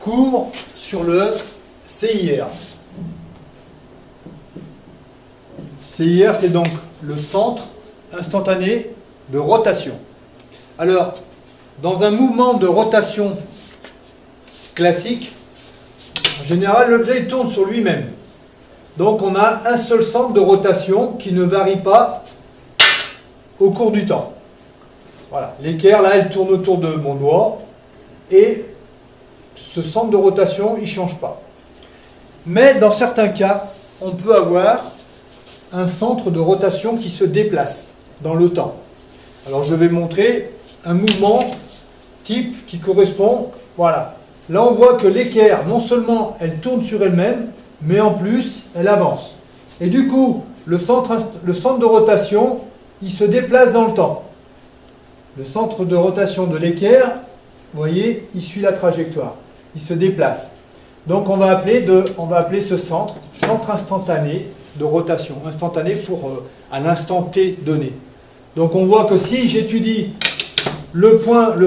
Cours sur le CIR. CIR, c'est donc le centre instantané de rotation. Alors, dans un mouvement de rotation classique, en général, l'objet il tourne sur lui-même. Donc, on a un seul centre de rotation qui ne varie pas au cours du temps. Voilà, l'équerre, là, elle tourne autour de mon doigt et ce centre de rotation, il ne change pas. Mais dans certains cas, on peut avoir un centre de rotation qui se déplace dans le temps. Alors, je vais montrer un mouvement type qui correspond, voilà. Là, on voit que l'équerre, non seulement elle tourne sur elle-même, mais en plus, elle avance. Et du coup, le centre de rotation, il se déplace dans le temps. Le centre de rotation de l'équerre, vous voyez, il suit la trajectoire. Il se déplace. Donc, on va appeler ce centre instantané de rotation. Instantané pour à l'instant T donné. Donc, on voit que si j'étudie le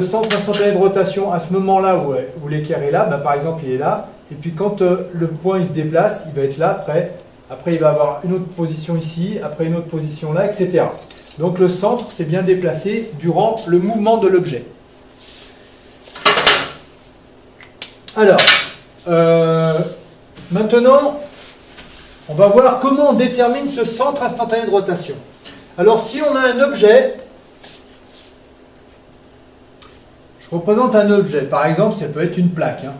centre instantané de rotation à ce moment-là où l'équerre est là, ben, par exemple, il est là. Et puis, quand le point il se déplace, il va être là après. Après, il va avoir une autre position ici, après une autre position là, etc. Donc, le centre s'est bien déplacé durant le mouvement de l'objet. Alors, maintenant, on va voir comment on détermine ce centre instantané de rotation. Alors, si on a un objet, je représente un objet, par exemple, ça peut être une plaque. Hein.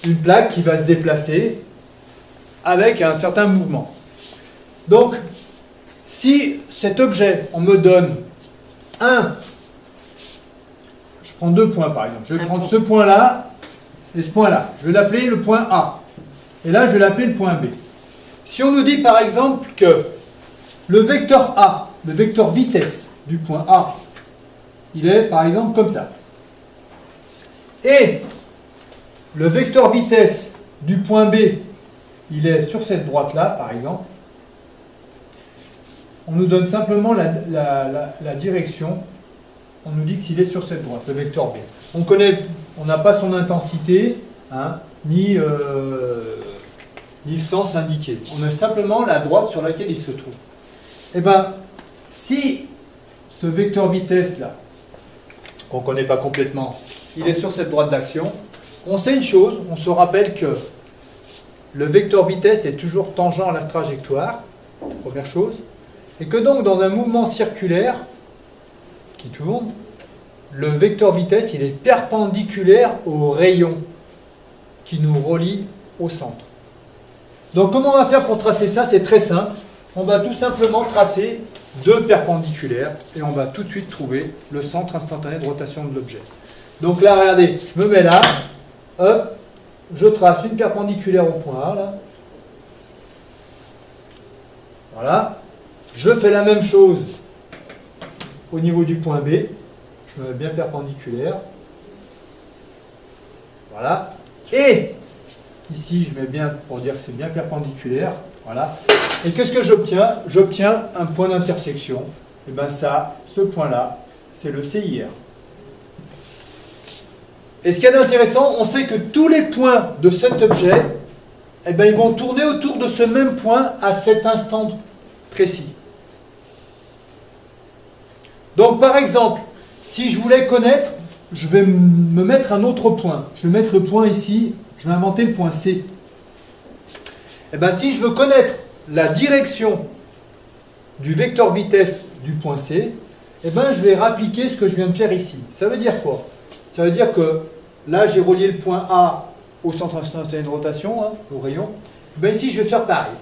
Une plaque qui va se déplacer avec un certain mouvement. Donc, si cet objet, on me donne je prends 2 points par exemple, je vais prendre ce point-là et ce point-là. Je vais l'appeler le point A. Et là, je vais l'appeler le point B. Si on nous dit par exemple que le vecteur A, le vecteur vitesse du point A, il est par exemple comme ça. Et le vecteur vitesse du point B, il est sur cette droite-là, par exemple. On nous donne simplement la direction. On nous dit qu'il est sur cette droite, le vecteur B. On n'a pas son intensité, hein, ni le sens indiqué. On a simplement la droite sur laquelle il se trouve. Et bien, si ce vecteur vitesse-là, qu'on ne connaît pas complètement, il est sur cette droite d'action, on sait une chose, on se rappelle que le vecteur vitesse est toujours tangent à la trajectoire, première chose, et que donc dans un mouvement circulaire qui tourne, le vecteur vitesse il est perpendiculaire au rayon qui nous relie au centre. Donc comment on va faire pour tracer ça? C'est très simple. On va tout simplement tracer 2 perpendiculaires et on va tout de suite trouver le centre instantané de rotation de l'objet. Donc là, regardez, je me mets là, hop, je trace une perpendiculaire au point A, là. Voilà. Je fais la même chose au niveau du point B. Je me mets bien perpendiculaire. Voilà. Et ici, je mets bien pour dire que c'est bien perpendiculaire. Voilà. Et qu'est-ce que j'obtiens? J'obtiens un point d'intersection. Et bien ça, ce point-là, c'est le CIR. Et ce qu'il y a d'intéressant, on sait que tous les points de cet objet, eh bien, ils vont tourner autour de ce même point à cet instant précis. Donc, par exemple, si je voulais connaître, je vais me mettre un autre point. Je vais mettre le point ici, je vais inventer le point C. Eh bien, si je veux connaître la direction du vecteur vitesse du point C, eh bien, je vais rappliquer ce que je viens de faire ici. Ça veut dire quoi? Ça veut dire que là, j'ai relié le point A au centre instantané de rotation, hein, au rayon. Ben ici, je vais faire pareil.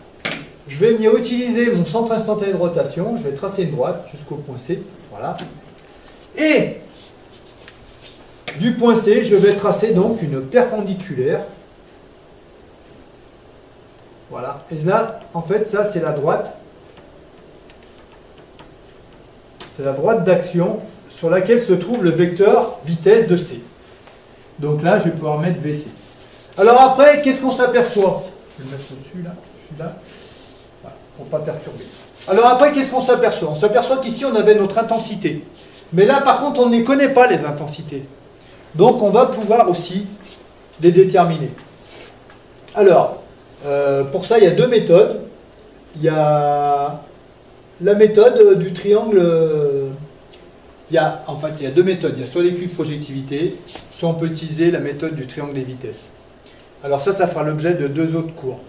Je vais venir utiliser mon centre instantané de rotation. Je vais tracer une droite jusqu'au point C. Voilà. Et du point C, je vais tracer donc une perpendiculaire. Voilà. Et là, en fait, ça, c'est la droite. C'est la droite d'action sur laquelle se trouve le vecteur vitesse de C. Donc là, je vais pouvoir mettre VC. Alors après, qu'est-ce qu'on s'aperçoit? Je vais le mettre au-dessus, là, celui-là, voilà, pour ne pas perturber. Alors après, qu'est-ce qu'on s'aperçoit? On s'aperçoit qu'ici, on avait notre intensité. Mais là, par contre, on ne les connaît pas, les intensités. Donc, on va pouvoir aussi les déterminer. Alors, pour ça, il y a deux méthodes. Il y a la méthode du triangle. Il y a deux méthodes. Il y a soit l'écu de projectivité, soit on peut utiliser la méthode du triangle des vitesses. Alors ça fera l'objet de deux autres cours.